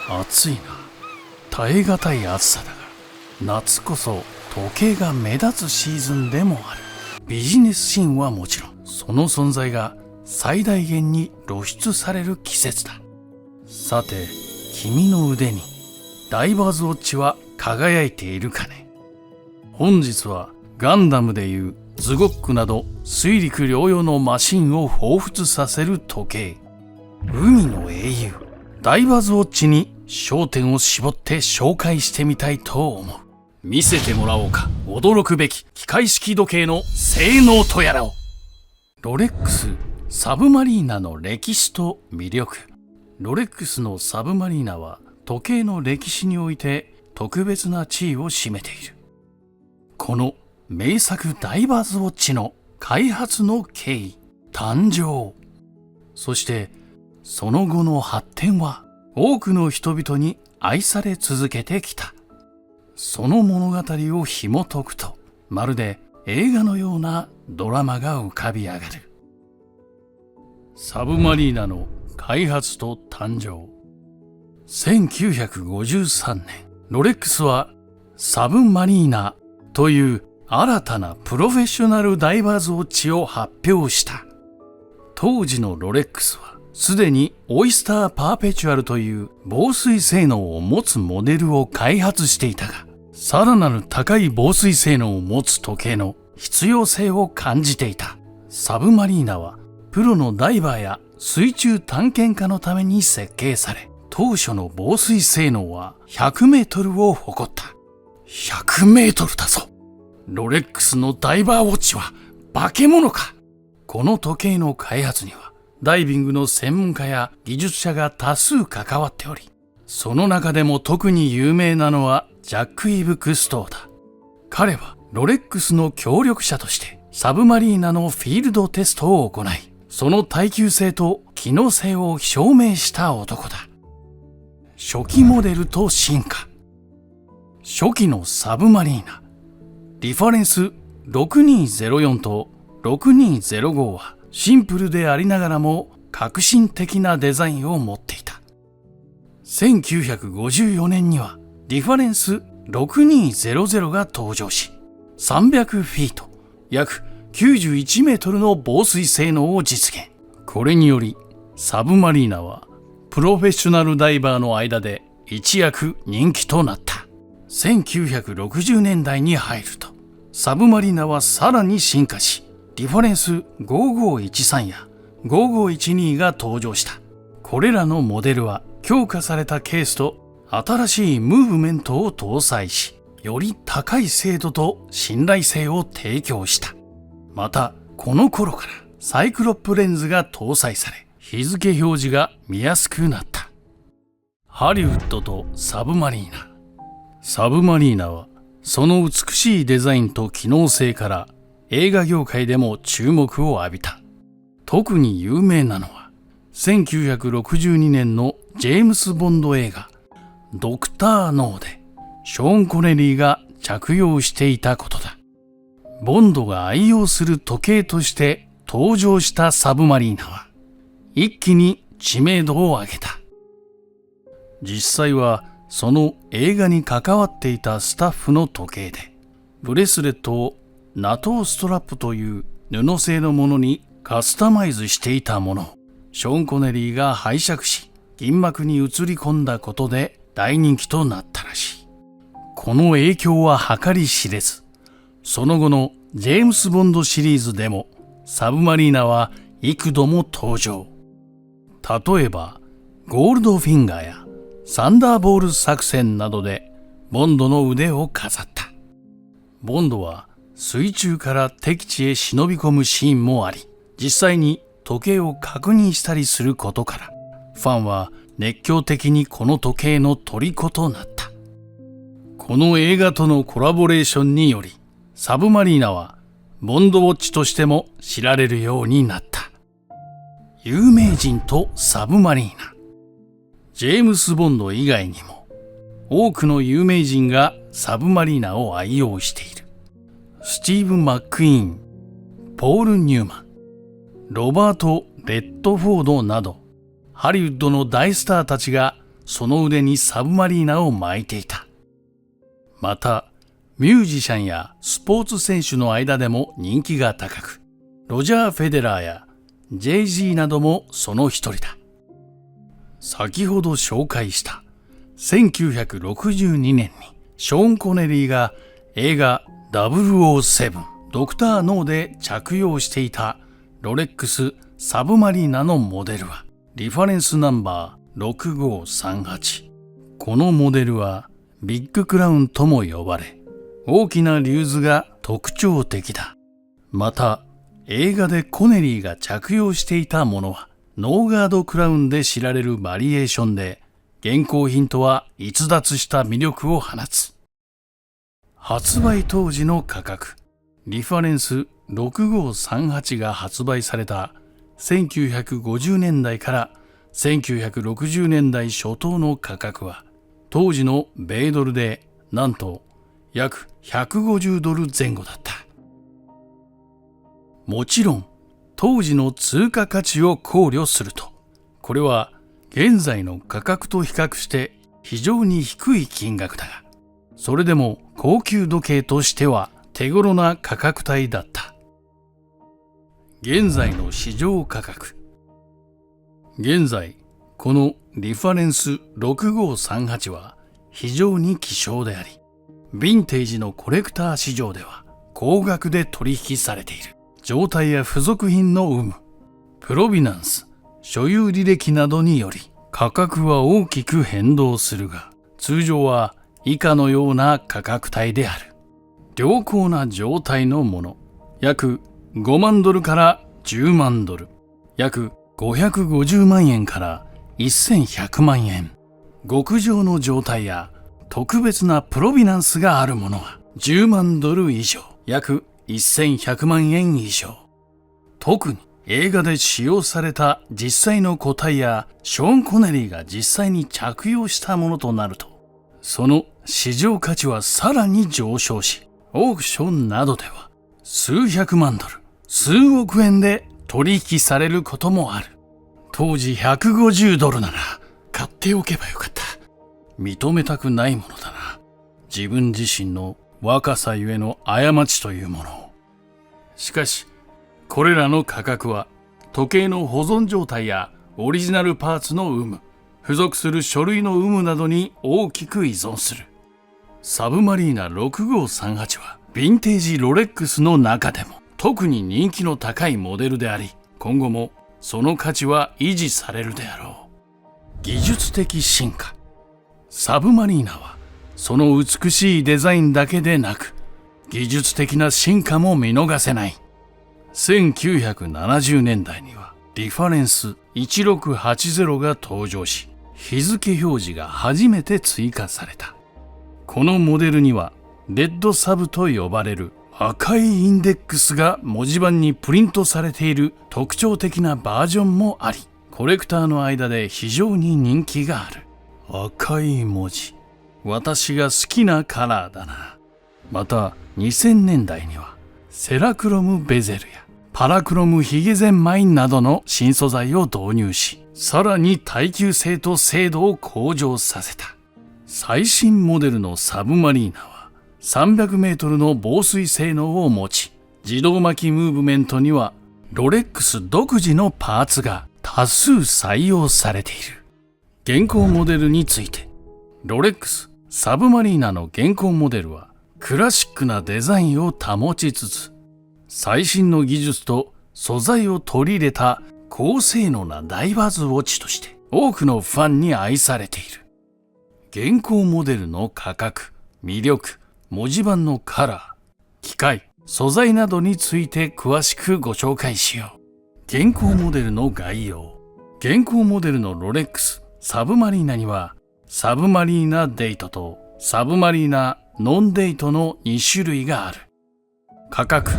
暑いな。耐え難い暑さだが、夏こそ時計が目立つシーズンでもある。ビジネスシーンはもちろん、その存在が最大限に露出される季節だ。さて、君の腕にダイバーズウォッチは輝いているかね。本日はガンダムでいうズゴックなど水陸両用のマシンを彷彿させる時計、海の英雄ダイバーズウォッチに焦点を絞って紹介してみたいと思う。見せてもらおうか、驚くべき機械式時計の性能とやらを。ロレックスサブマリーナの歴史と魅力。ロレックスのサブマリーナは時計の歴史において特別な地位を占めている。この名作ダイバーズウォッチの開発の経緯、誕生、そしてその後の発展は多くの人々に愛され続けてきた。その物語を紐解くと、まるで映画のようなドラマが浮かび上がる。サブマリーナの開発と誕生。1953年、ロレックスはサブマリーナという新たなプロフェッショナルダイバーズウォッチを発表した。当時のロレックスはすでにオイスターパーペチュアルという防水性能を持つモデルを開発していたが、さらなる高い防水性能を持つ時計の必要性を感じていた。サブマリーナはプロのダイバーや水中探検家のために設計され、当初の防水性能は100メートルを誇った。100メートルだぞ。ロレックスのダイバーウォッチは化け物か。この時計の開発にはダイビングの専門家や技術者が多数関わっており、その中でも特に有名なのはジャック・イブ・クストーだ。彼はロレックスの協力者としてサブマリーナのフィールドテストを行い、その耐久性と機能性を証明した男だ。初期モデルと進化。初期のサブマリーナ、リファレンス6204と6205はシンプルでありながらも革新的なデザインを持っていた。1954年にはリファレンス6200が登場し、300フィート、約91メートルの防水性能を実現。これによりサブマリーナはプロフェッショナルダイバーの間で一躍人気となった。1960年代に入ると、サブマリーナはさらに進化し、リファレンス5513や5512が登場した。これらのモデルは強化されたケースと新しいムーブメントを搭載し、より高い精度と信頼性を提供した。また、この頃からサイクロップレンズが搭載され、日付表示が見やすくなった。ハリウッドとサブマリーナ。サブマリーナはその美しいデザインと機能性から映画業界でも注目を浴びた。特に有名なのは1962年のジェームス・ボンド映画ドクター・ノーでショーン・コネリーが着用していたことだ。ボンドが愛用する時計として登場したサブマリーナは一気に知名度を上げた。実際はその映画に関わっていたスタッフの時計で、ブレスレットをナトーストラップという布製のものにカスタマイズしていたものをショーン・コネリーが拝借し、銀幕に映り込んだことで大人気となったらしい。この影響は計り知れず、その後のジェームス・ボンドシリーズでもサブマリーナは幾度も登場。例えばゴールドフィンガーやサンダーボール作戦などでボンドの腕を飾った。ボンドは水中から敵地へ忍び込むシーンもあり、実際に時計を確認したりすることから、ファンは熱狂的にこの時計の虜となった。この映画とのコラボレーションにより、サブマリーナはボンドウォッチとしても知られるようになった。有名人とサブマリーナ。ジェームス・ボンド以外にも多くの有名人がサブマリーナを愛用している。スティーブ・マックイーン、ポール・ニューマン、ロバート・レッドフォードなどハリウッドの大スターたちがその腕にサブマリーナを巻いていた。また、ミュージシャンやスポーツ選手の間でも人気が高く、ロジャー・フェデラーや JG などもその一人だ。先ほど紹介した1962年にショーン・コネリーが映画007ドクター・ノーで着用していたロレックス・サブマリーナのモデルはリファレンスナンバー6538。このモデルはビッグクラウンとも呼ばれ、大きなリューズが特徴的だ。また、映画でコネリーが着用していたものはノーガードクラウンで知られるバリエーションで、現行品とは逸脱した魅力を放つ。発売当時の価格、リファレンス6538が発売された1950年代から1960年代初頭の価格は、当時の米ドルでなんと約150ドル前後だった。もちろん、当時の通貨価値を考慮すると、これは現在の価格と比較して非常に低い金額だが、それでも高級時計としては手頃な価格帯だった。現在の市場価格。現在、このリファレンス6538は非常に希少であり、ヴィンテージのコレクター市場では高額で取引されている。状態や付属品の有無、プロビナンス、所有履歴などにより価格は大きく変動するが、通常は以下のような価格帯である。良好な状態のもの、約5万ドルから10万ドル、約550万円から1100万円。極上の状態や特別なプロビナンスがあるものは10万ドル以上、約1100万円以上。特に映画で使用された実際の個体やショーン・コネリーが実際に着用したものとなると、その市場価値はさらに上昇し、オークションなどでは数百万ドル、数億円で取引されることもある。当時150ドルなら買っておけばよかった。認めたくないものだな。自分自身の若さゆえの過ちというものを。しかし、これらの価格は時計の保存状態やオリジナルパーツの有無、付属する書類の有無などに大きく依存する。サブマリーナ6538はヴィンテージロレックスの中でも特に人気の高いモデルであり、今後もその価値は維持されるであろう。技術的進化。サブマリーナはその美しいデザインだけでなく、技術的な進化も見逃せない。1970年代にはリファレンス1680が登場し、日付表示が初めて追加された。このモデルにはレッドサブと呼ばれる赤いインデックスが文字盤にプリントされている特徴的なバージョンもあり、コレクターの間で非常に人気がある。赤い文字。私が好きなカラーだな。また2000年代にはセラクロムベゼルやパラクロムヒゲゼンマインなどの新素材を導入し、さらに耐久性と精度を向上させた。最新モデルのサブマリーナは300メートルの防水性能を持ち、自動巻きムーブメントにはロレックス独自のパーツが多数採用されている。現行モデルについて、ロレックスサブマリーナの現行モデルはクラシックなデザインを保ちつつ、最新の技術と素材を取り入れた高性能なダイバーズウォッチとして多くのファンに愛されている。現行モデルの価格、魅力、文字盤のカラー、機械、素材などについて詳しくご紹介しよう。現行モデルの概要。現行モデルのロレックスサブマリーナにはサブマリーナデイトとサブマリーナノンデイトの2種類がある。価格。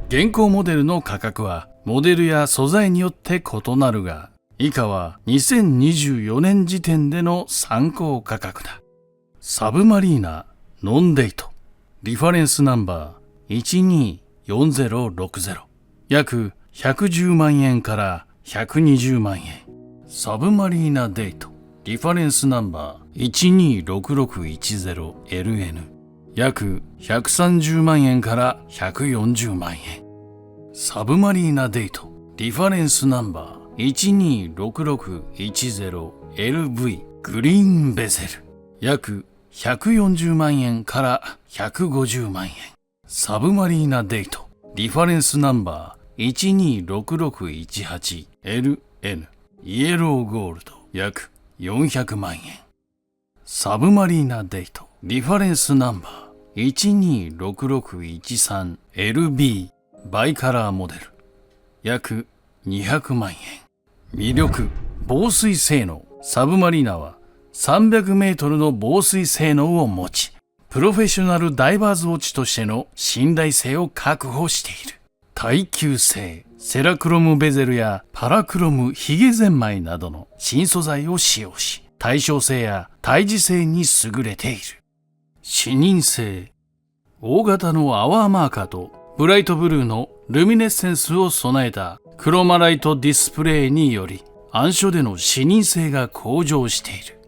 現行モデルの価格はモデルや素材によって異なるが、以下は2024年時点での参考価格だ。サブマリーナノンデイトリファレンスナンバー124060、約110万円から120万円。サブマリーナデイトリファレンスナンバー 126610LN 約130万円から140万円。サブマリーナデートリファレンスナンバー 126610LV グリーンベゼル約140万円から150万円。サブマリーナデートリファレンスナンバー 126618LN イエローゴールド約400万円。サブマリーナデートリファレンスナンバー 126613LB バイカラーモデル約200万円。魅力防水性能サブマリーナは300メートルの防水性能を持ち、プロフェッショナルダイバーズウォッチとしての信頼性を確保している。耐久性セラクロムベゼルやパラクロムヒゲゼンマイなどの新素材を使用し、耐衝性や耐磁性に優れている。視認性大型のアワーマーカーとブライトブルーのルミネッセンスを備えたクロマライトディスプレイにより暗所での視認性が向上している。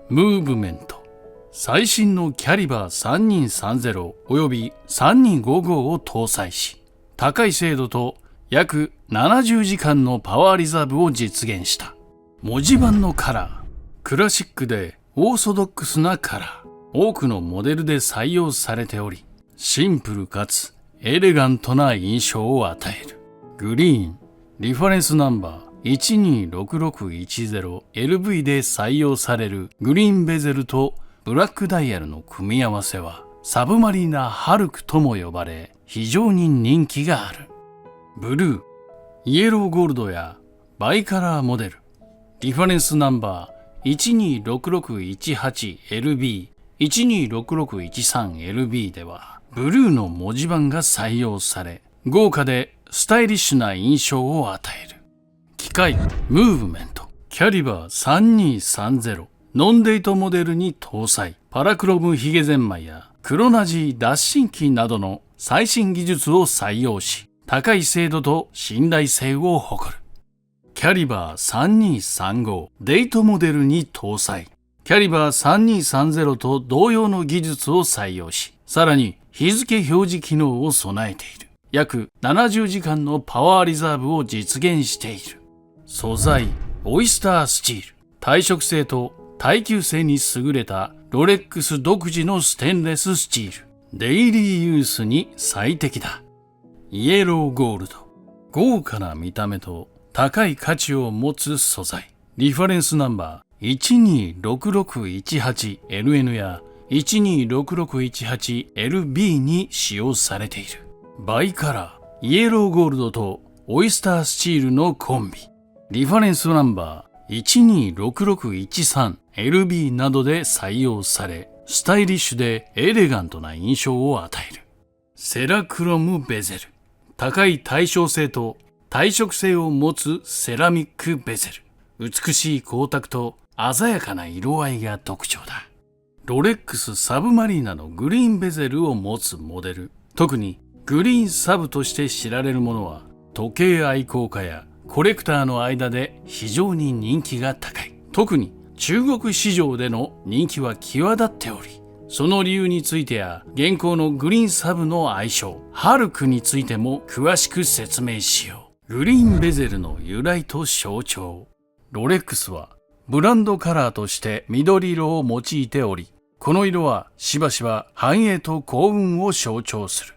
ムーブメント最新のキャリバー3230および3255を搭載し、高い精度と約70時間のパワーリザーブを実現した。文字盤のカラークラシックでオーソドックスなカラー、多くのモデルで採用されており、シンプルかつエレガントな印象を与える。グリーンリファレンスナンバー 126610LV で採用されるグリーンベゼルとブラックダイヤルの組み合わせはサブマリーナハルクとも呼ばれ、非常に人気がある。ブルーイエローゴールドやバイカラーモデルリファレンスナンバー 126618LB 126613LB ではブルーの文字盤が採用され、豪華でスタイリッシュな印象を与える。機械ムーブメントキャリバー3230ノンデートモデルに搭載、パラクロムヒゲゼンマイやクロナジー脱芯機などの最新技術を採用し、高い精度と信頼性を誇る。キャリバー3235デートモデルに搭載、キャリバー3230と同様の技術を採用し、さらに日付表示機能を備えている。約70時間のパワーリザーブを実現している。素材オイスタースチール耐食性と耐久性に優れたロレックス独自のステンレススチール。デイリーユースに最適だ。イエローゴールド豪華な見た目と高い価値を持つ素材。リファレンスナンバー 126618LN や 126618LB に使用されている。バイカラーイエローゴールドとオイスタースチールのコンビ。リファレンスナンバー 126613LB などで採用され、スタイリッシュでエレガントな印象を与える。セラクロムベゼル高い耐衝性と耐食性を持つセラミックベゼル。美しい光沢と鮮やかな色合いが特徴だ。ロレックスサブマリーナのグリーンベゼルを持つモデル。特にグリーンサブとして知られるものは時計愛好家やコレクターの間で非常に人気が高い。特に中国市場での人気は際立っており、その理由についてや現行のグリーンサブの愛称ハルクについても詳しく説明しよう。グリーンベゼルの由来と象徴。ロレックスはブランドカラーとして緑色を用いており、この色はしばしば繁栄と幸運を象徴する。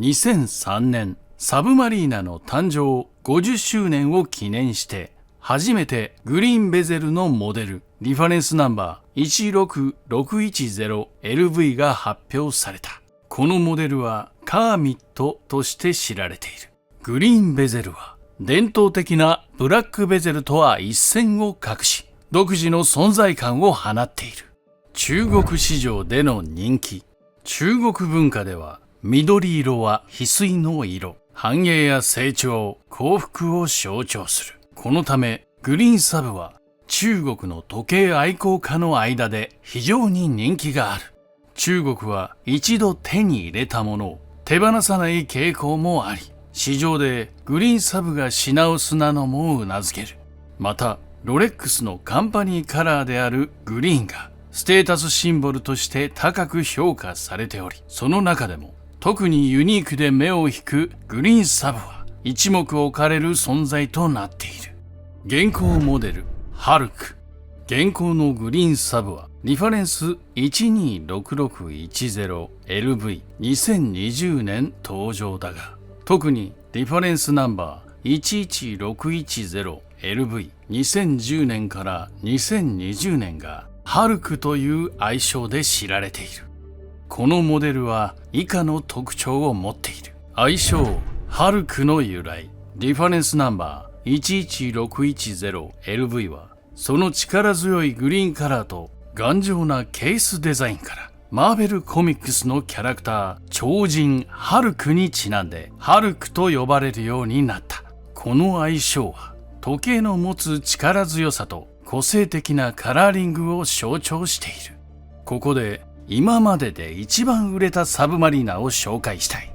2003年サブマリーナの誕生50周年を記念して初めてグリーンベゼルのモデルリファレンスナンバー 16610LV が発表された。このモデルはカーミットとして知られている。グリーンベゼルは伝統的なブラックベゼルとは一線を画し、独自の存在感を放っている。中国市場での人気。中国文化では緑色は翡翠の色、繁栄や成長、幸福を象徴する。このためグリーンサブは中国の時計愛好家の間で非常に人気がある。中国は一度手に入れたものを手放さない傾向もあり、市場でグリーンサブが品薄なのもうなずける。またロレックスのカンパニーカラーであるグリーンがステータスシンボルとして高く評価されており、その中でも特にユニークで目を引くグリーンサブは一目置かれる存在となっている。現行モデルハルク。現行のグリーンサブはリファレンス 126610LV2020 年登場だが、特にリファレンスナンバー 11610LV2010 年から2020年がハルクという愛称で知られている。このモデルは以下の特徴を持っている。愛称ハルクの由来。リファレンスナンバー 11610LV はその力強いグリーンカラーと頑丈なケースデザインからマーベルコミックスのキャラクター超人ハルクにちなんでハルクと呼ばれるようになった。この愛称は時計の持つ力強さと個性的なカラーリングを象徴している。ここで今までで一番売れたサブマリーナを紹介したい。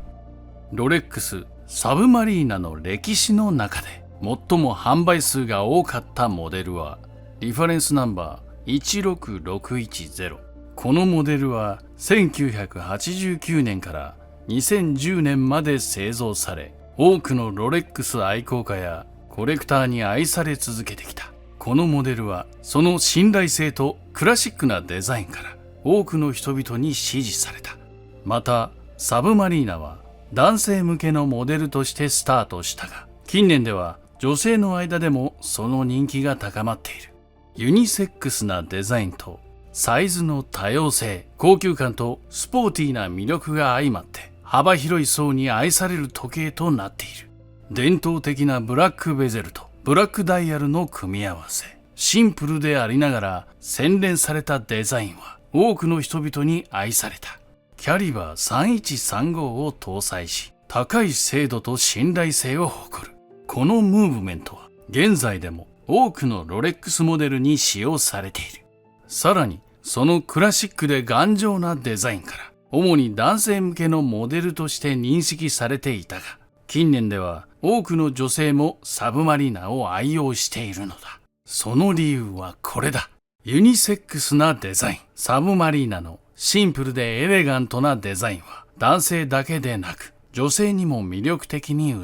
ロレックスサブマリーナの歴史の中で最も販売数が多かったモデルはリファレンスナンバー16610。このモデルは1989年から2010年まで製造され、多くのロレックス愛好家やコレクターに愛され続けてきた。このモデルはその信頼性とクラシックなデザインから多くの人々に支持された。またサブマリーナは男性向けのモデルとしてスタートしたが、近年では女性の間でもその人気が高まっている。ユニセックスなデザインとサイズの多様性、高級感とスポーティーな魅力が相まって幅広い層に愛される時計となっている。伝統的なブラックベゼルとブラックダイヤルの組み合わせ、シンプルでありながら洗練されたデザインは多くの人々に愛された。キャリバー3135を搭載し、高い精度と信頼性を誇る。このムーブメントは現在でも多くのロレックスモデルに使用されている。さらにそのクラシックで頑丈なデザインから主に男性向けのモデルとして認識されていたが、近年では多くの女性もサブマリーナを愛用しているのだ。その理由はこれだ。ユニセックスなデザイン。サブマリーナのシンプルでエレガントなデザインは男性だけでなく女性にも魅力的に映る。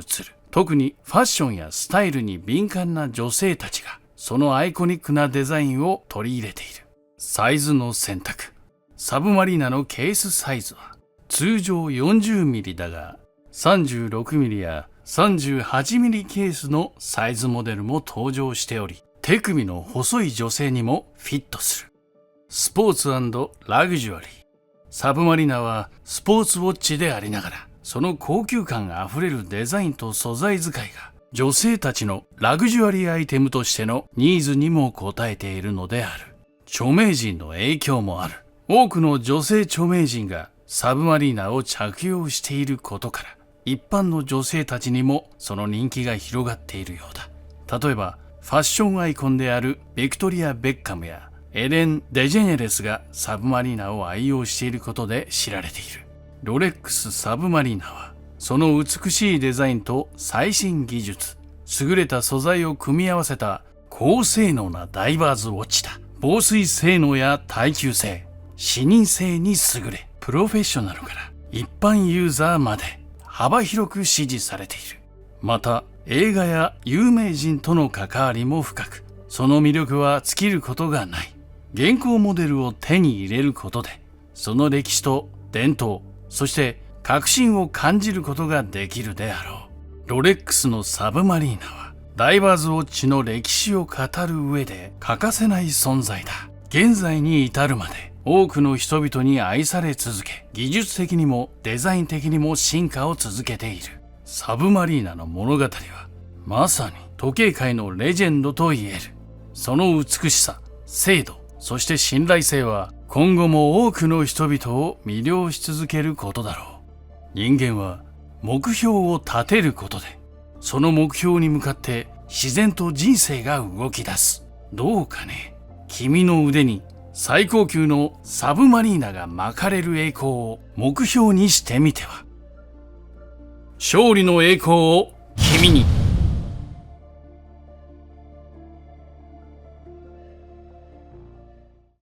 特にファッションやスタイルに敏感な女性たちがそのアイコニックなデザインを取り入れている。サイズの選択。サブマリーナのケースサイズは通常 40mm だが 36mm や 38mm ケースのサイズモデルも登場しており、手首の細い女性にもフィットする。スポーツ&ラグジュアリー。サブマリーナはスポーツウォッチでありながら、その高級感あふれるデザインと素材使いが女性たちのラグジュアリーアイテムとしてのニーズにも応えているのである。著名人の影響もある。多くの女性著名人がサブマリーナを着用していることから、一般の女性たちにもその人気が広がっているようだ。例えばファッションアイコンであるビクトリア・ベッカムやエレン・デジェネレスがサブマリーナを愛用していることで知られている。ロレックスサブマリーナはその美しいデザインと最新技術、優れた素材を組み合わせた高性能なダイバーズウォッチだ。防水性能や耐久性、視認性に優れ、プロフェッショナルから一般ユーザーまで幅広く支持されている。また映画や有名人との関わりも深く、その魅力は尽きることがない。現行モデルを手に入れることで、その歴史と伝統、そして革新を感じることができるであろう。ロレックスのサブマリーナはダイバーズウォッチの歴史を語る上で欠かせない存在だ。現在に至るまで多くの人々に愛され続け、技術的にもデザイン的にも進化を続けている。サブマリーナの物語はまさに時計界のレジェンドと言える。その美しさ、精度、そして信頼性は今後も多くの人々を魅了し続けることだろう。人間は目標を立てることで、その目標に向かって自然と人生が動き出す。どうかね、君の腕に最高級のサブマリーナが巻かれる栄光を目標にしてみては。勝利の栄光を君に。